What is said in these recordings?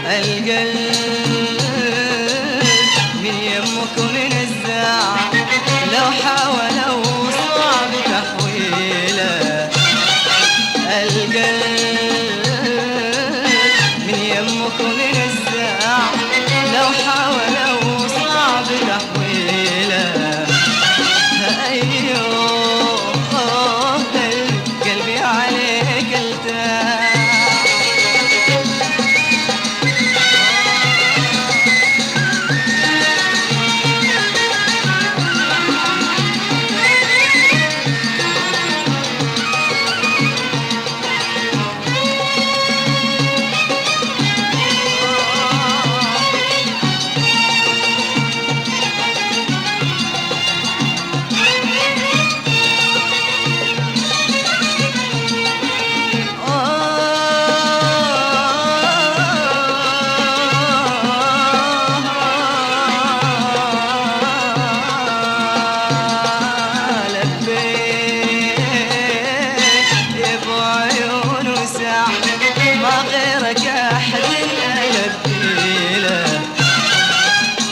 القلب من يمك ومن الزاع لو حاولوا صعب تحويله. القلب من يمك ومن الزاع لو حاولوا صعب تحويله. أيوه قلبي عليك التاع.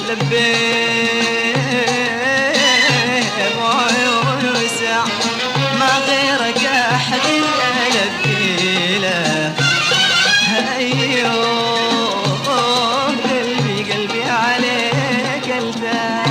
لبيه بعيون وسع ما غيرك أحد ألبي له. أيوه قلبي عليك التاع.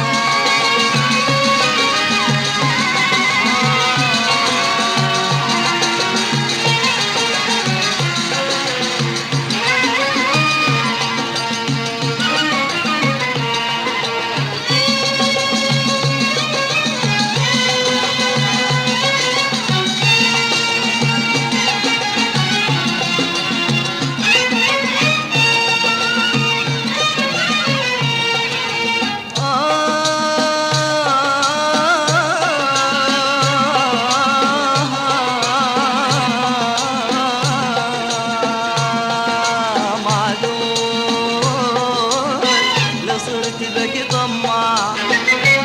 صرت بك طماع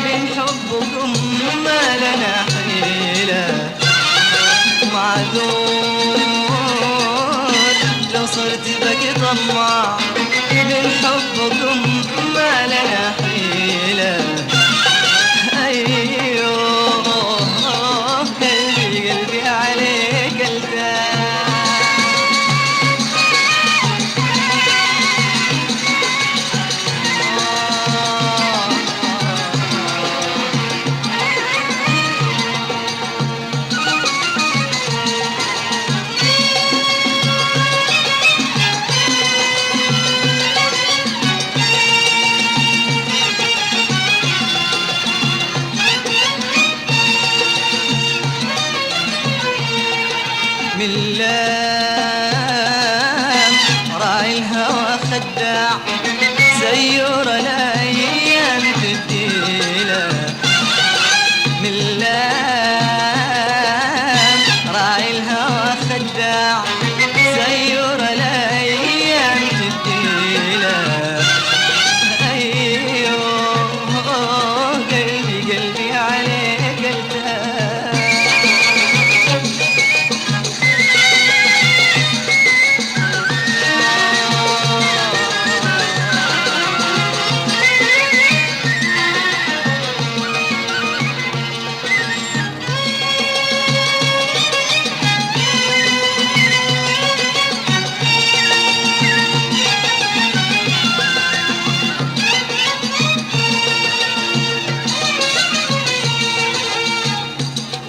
من حبكم ما لنا حيلة. معذور لو صرت بك طماع من حبكم ما لنا حيلة. أيوه قلبي عليك التاع. من لام راعي الهوى خداع سيور الايام تبديله. من لام راعي الهوى خداع سيور الايام تبديله. ايوه قلبي عليك التاع.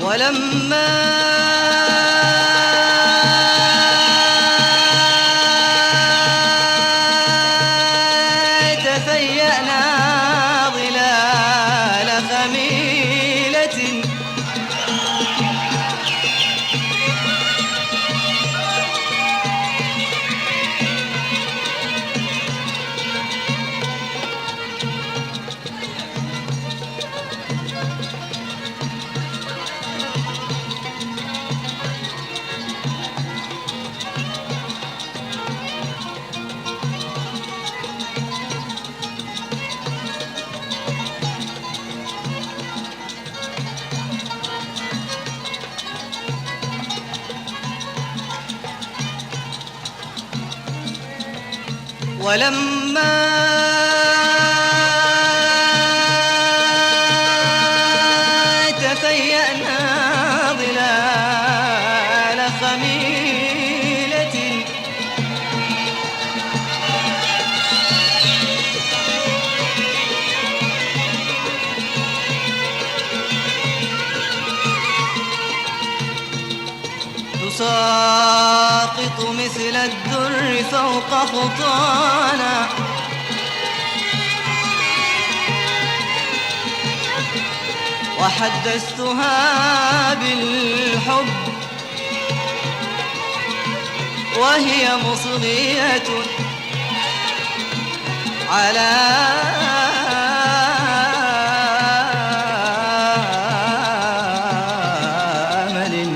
ولما تفيأنا ظلال خميلة ولما تفيأنا ظلال خميلة تساقط مثل الدر فوق خطانا وحدثتها بالحب وهي مصغية على أمل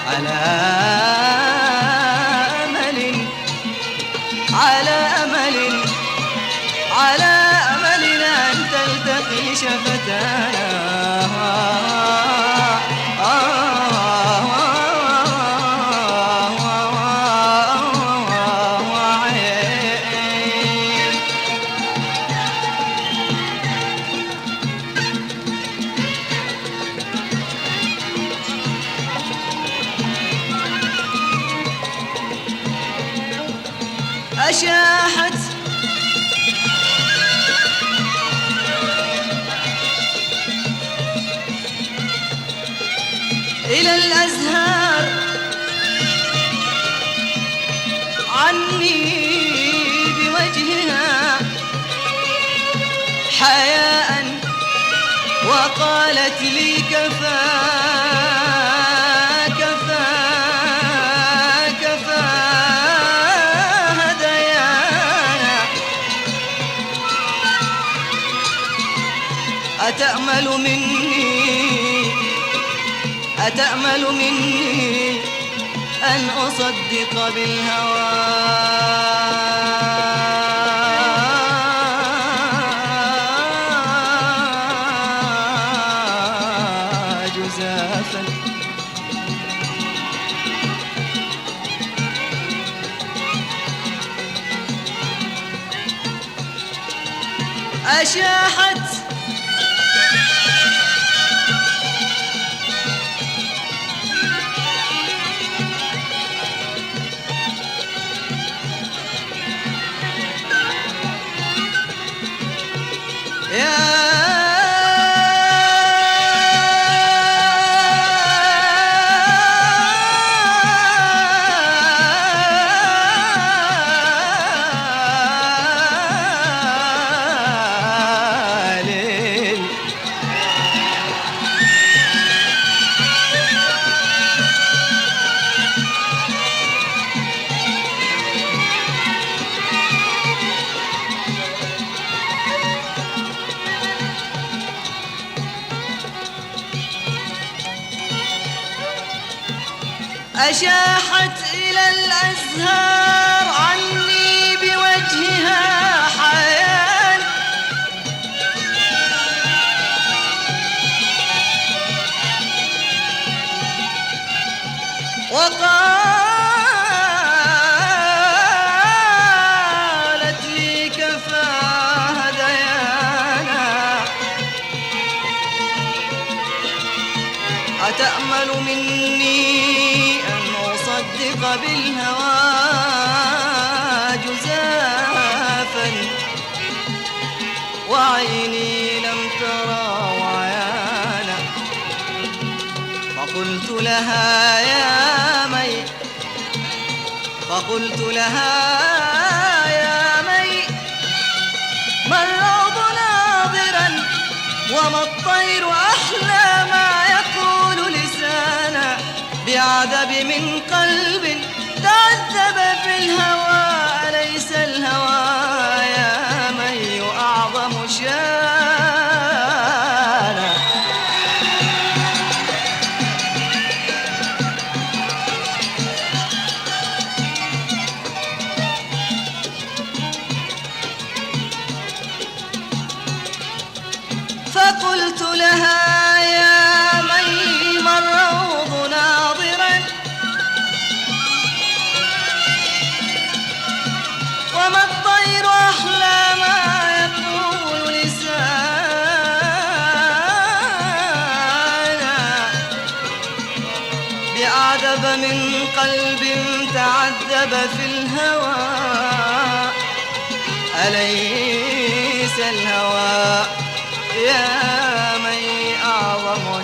على أمل على أمل على أمل أن تلتقي شفتانا أشاحت إلى الأزهار عني بوجهها حياء وقالت لي كفى كفى كفى هديانا أتأمل مني أن أصدق بالهوى جزافا أشاحت أشاحت إلى الأزهار عني بوجهها حياء وقالت لي كفى هديانا أتأمل مني أصدق بالهوى جزافا وعيني لم ترى وعيانا فقلت لها يا مي ما الروض ناظرا وما الطير أحلى ما يقول لسانا بعذب من قلب تعذب في الهوى أليس الهوى يا مي أعظم شانا فقلت لها يا مي ما الروض ناظرا من قلب تعذب في الهوى أليس الهوى يا من أعظم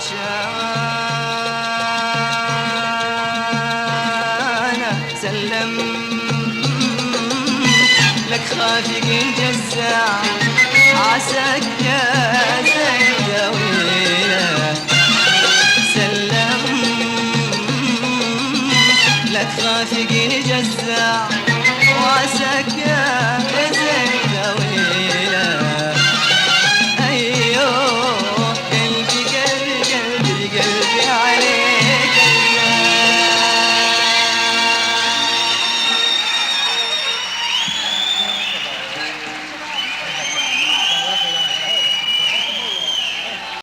شان سلم لك خافق جزع عساك يا زيد ويله سلم لك خافق جزع وعساك يا